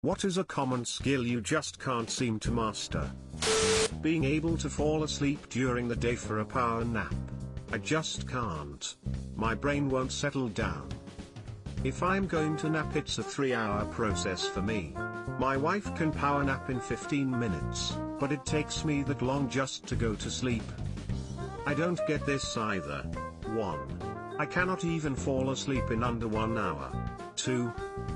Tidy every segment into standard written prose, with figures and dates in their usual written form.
What is a common skill you just can't seem to master? Being able to fall asleep during the day for a power nap. I just can't. My brain won't settle down. If I'm going to nap, it's a 3-hour process for me. My wife can power nap in 15 minutes, but it takes me that long just to go to sleep. I don't get this either. 1. I cannot even fall asleep in under 1 hour. 2.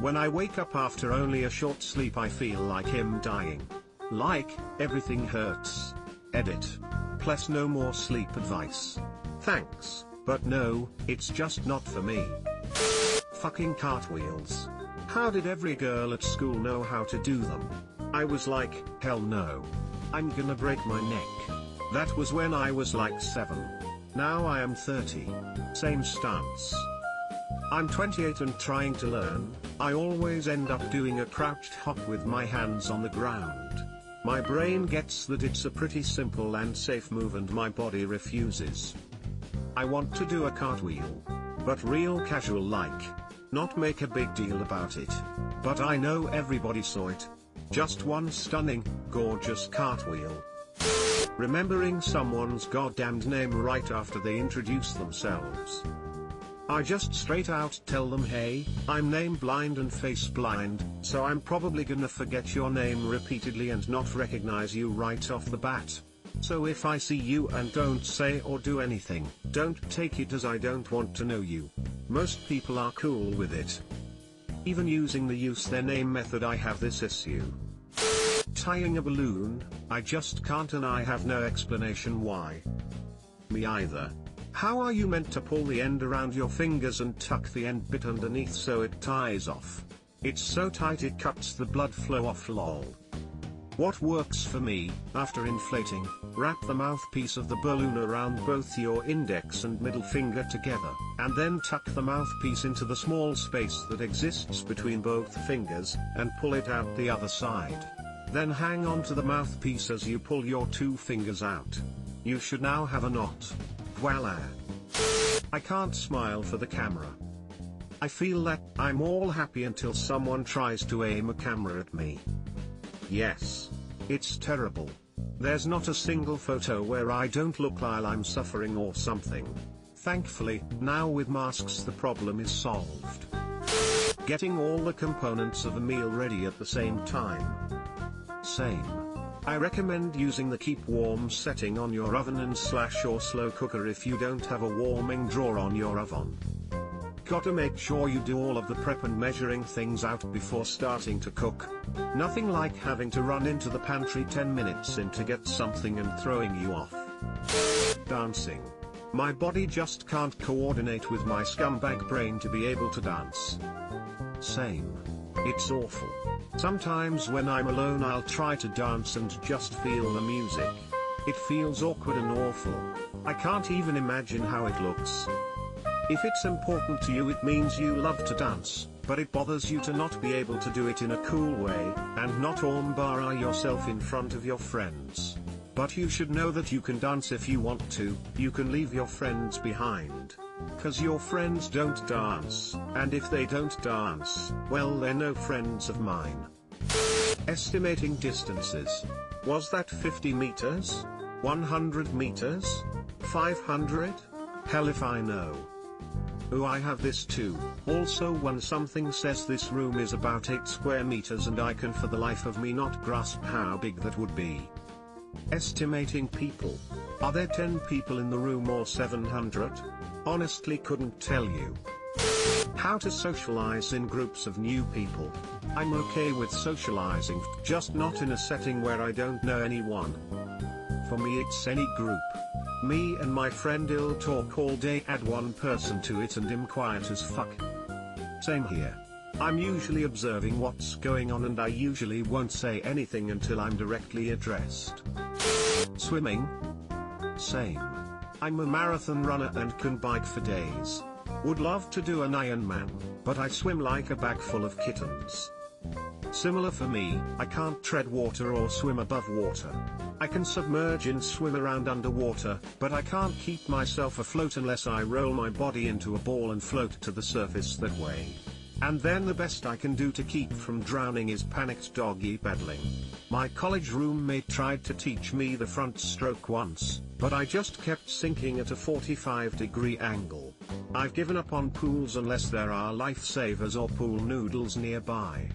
When I wake up after only a short sleep, I feel like I'm dying. Like, everything hurts. Edit. Plus no more sleep advice. Thanks, but no, it's just not for me. Fucking cartwheels. How did every girl at school know how to do them? I was like, hell no. I'm gonna break my neck. That was when I was like 7. Now I am 30. Same stance. I'm 28 and trying to learn. I always end up doing a crouched hop with my hands on the ground. My brain gets that it's a pretty simple and safe move and my body refuses. I want to do a cartwheel. But real casual like. Not make a big deal about it. But I know everybody saw it. Just one stunning, gorgeous cartwheel. Remembering someone's goddamned name right after they introduce themselves. I just straight out tell them, hey, I'm name blind and face blind, so I'm probably gonna forget your name repeatedly and not recognize you right off the bat. So if I see you and don't say or do anything, don't take it as I don't want to know you. Most people are cool with it. Even using the use their name method, I have this issue. Tying a balloon, I just can't, and I have no explanation why. Me either. How are you meant to pull the end around your fingers and tuck the end bit underneath so it ties off? It's so tight it cuts the blood flow off, lol. What works for me, after inflating, wrap the mouthpiece of the balloon around both your index and middle finger together, and then tuck the mouthpiece into the small space that exists between both fingers, and pull it out the other side. Then hang on to the mouthpiece as you pull your 2 fingers out. You should now have a knot. Voila. I can't smile for the camera. I feel that I'm all happy until someone tries to aim a camera at me. Yes. It's terrible. There's not a single photo where I don't look like I'm suffering or something. Thankfully, now with masks the problem is solved. Getting all the components of a meal ready at the same time. Same. I recommend using the keep warm setting on your oven and / or slow cooker if you don't have a warming drawer on your oven. Gotta make sure you do all of the prep and measuring things out before starting to cook. Nothing like having to run into the pantry 10 minutes in to get something and throwing you off. Dancing. My body just can't coordinate with my scumbag brain to be able to dance. Same. It's awful. Sometimes when I'm alone I'll try to dance and just feel the music. It feels awkward and awful. I can't even imagine how it looks. If it's important to you, it means you love to dance, but it bothers you to not be able to do it in a cool way, and not embarrass yourself in front of your friends. But you should know that you can dance if you want to, you can leave your friends behind. 'Cause your friends don't dance, and if they don't dance, well, they're no friends of mine. Estimating distances. Was that 50 meters? 100 meters? 500? Hell if I know. Oh, I have this too. Also, when something says this room is about 8 square meters and I can for the life of me not grasp how big that would be. Estimating people. Are there 10 people in the room or 700? Honestly couldn't tell you. How to socialize in groups of new people. I'm okay with socializing, just not in a setting where I don't know anyone. For me it's any group. Me and my friend will talk all day, add one person to it and I'm quiet as fuck. Same here. I'm usually observing what's going on and I usually won't say anything until I'm directly addressed. Swimming. Same. I'm a marathon runner and can bike for days. Would love to do an Ironman, but I swim like a bag full of kittens. Similar for me, I can't tread water or swim above water. I can submerge and swim around underwater, but I can't keep myself afloat unless I roll my body into a ball and float to the surface that way. And then the best I can do to keep from drowning is panicked doggy paddling. My college roommate tried to teach me the front stroke once, but I just kept sinking at a 45-degree angle. I've given up on pools unless there are lifesavers or pool noodles nearby.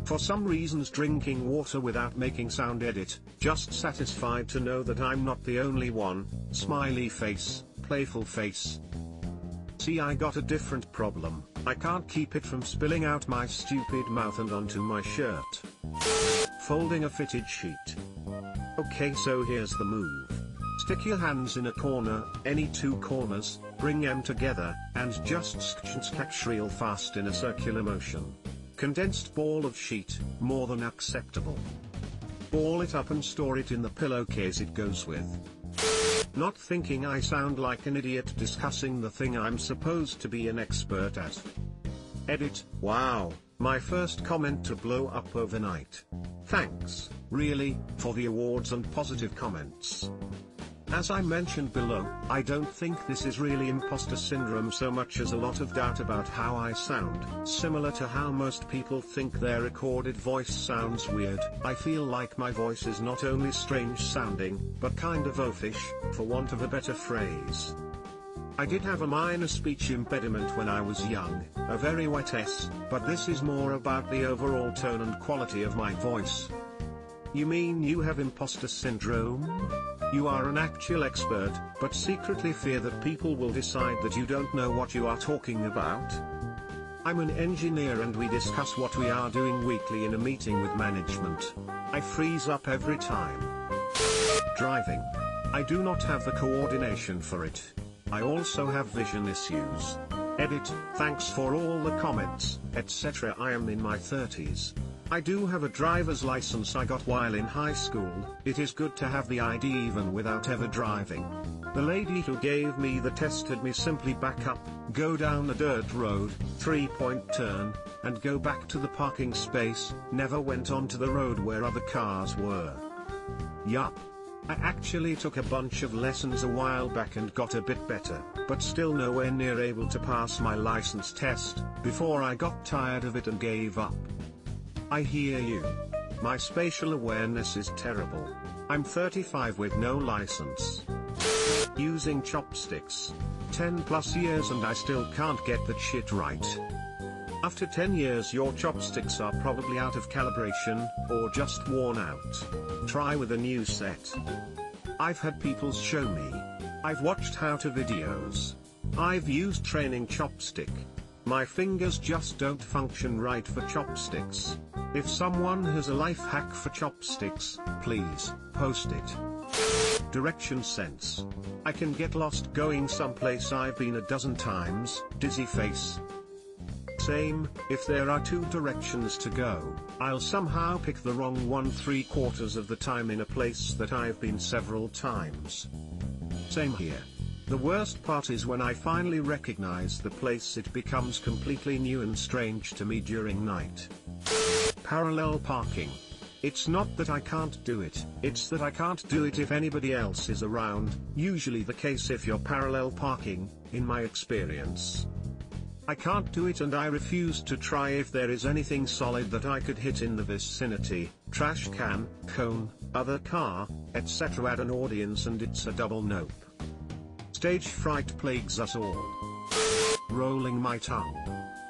For some reasons drinking water without making sound. Edit, just satisfied to know that I'm not the only one, smiley face, playful face. See, I got a different problem. I can't keep it from spilling out my stupid mouth and onto my shirt. Folding a fitted sheet. Okay, so here's the move. Stick your hands in a corner, any two corners, bring them together, and just sketch real fast in a circular motion. Condensed ball of sheet, more than acceptable. Ball it up and store it in the pillowcase it goes with. Not thinking I sound like an idiot discussing the thing I'm supposed to be an expert at. Edit, wow, my first comment to blow up overnight. Thanks, really, for the awards and positive comments. As I mentioned below, I don't think this is really imposter syndrome so much as a lot of doubt about how I sound. Similar to how most people think their recorded voice sounds weird, I feel like my voice is not only strange sounding, but kind of oafish, for want of a better phrase. I did have a minor speech impediment when I was young, a very wet S, but this is more about the overall tone and quality of my voice. You mean you have imposter syndrome? You are an actual expert, but secretly fear that people will decide that you don't know what you are talking about? I'm an engineer and we discuss what we are doing weekly in a meeting with management. I freeze up every time. Driving. I do not have the coordination for it. I also have vision issues. Edit, thanks for all the comments, etc. I am in my 30s. I do have a driver's license I got while in high school. It is good to have the ID even without ever driving. The lady who gave me the test had me simply back up, go down the dirt road, 3-point turn, and go back to the parking space, never went onto the road where other cars were. Yup. I actually took a bunch of lessons a while back and got a bit better, but still nowhere near able to pass my license test, before I got tired of it and gave up. I hear you. My spatial awareness is terrible. I'm 35 with no license. Using chopsticks. 10+ years and I still can't get that shit right. After 10 years your chopsticks are probably out of calibration, or just worn out. Try with a new set. I've had people show me. I've watched how-to videos. I've used training chopstick. My fingers just don't function right for chopsticks. If someone has a life hack for chopsticks, please, post it. Direction sense. I can get lost going someplace I've been a dozen times, dizzy face. Same, if there are 2 directions to go, I'll somehow pick the wrong one 3/4 of the time in a place that I've been several times. Same here. The worst part is when I finally recognize the place, it becomes completely new and strange to me during night. Parallel parking. It's not that I can't do it, it's that I can't do it if anybody else is around, usually the case if you're parallel parking, in my experience. I can't do it and I refuse to try if there is anything solid that I could hit in the vicinity, trash can, cone, other car, etc. at an audience, and it's a double nope. Stage fright plagues us all. Rolling my tongue.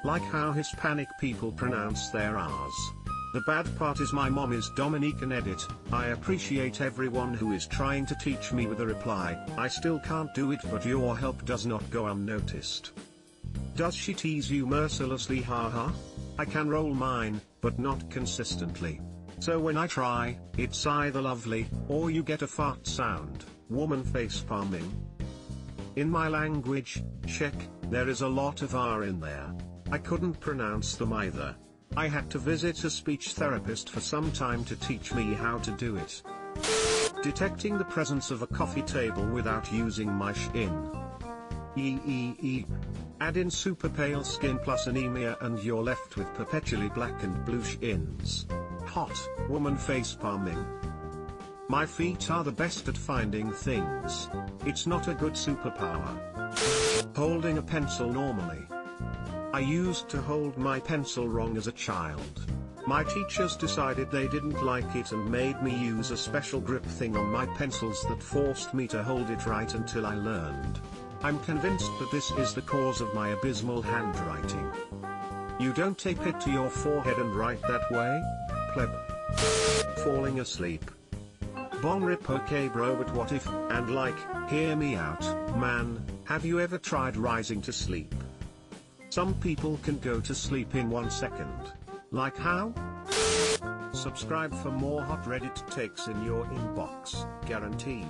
Like how Hispanic people pronounce their R's. The bad part is my mom is Dominican. Edit, I appreciate everyone who is trying to teach me with a reply. I still can't do it, but your help does not go unnoticed. Does she tease you mercilessly? Haha. I can roll mine, but not consistently. So when I try, it's either lovely, or you get a fart sound. Woman face palming. In my language, Czech, there is a lot of R in there. I couldn't pronounce them either. I had to visit a speech therapist for some time to teach me how to do it. Detecting the presence of a coffee table without using my shin. Add in super pale skin plus anemia and you're left with perpetually black and blue shins. Hot, woman face palming. My feet are the best at finding things. It's not a good superpower. Holding a pencil normally. I used to hold my pencil wrong as a child. My teachers decided they didn't like it and made me use a special grip thing on my pencils that forced me to hold it right until I learned. I'm convinced that this is the cause of my abysmal handwriting. You don't tape it to your forehead and write that way? Pleb. Falling asleep. Bon rip okay bro, but what if, and like, hear me out, man, have you ever tried rising to sleep? Some people can go to sleep in 1 second. Like how? Subscribe for more hot Reddit takes in your inbox, guaranteed.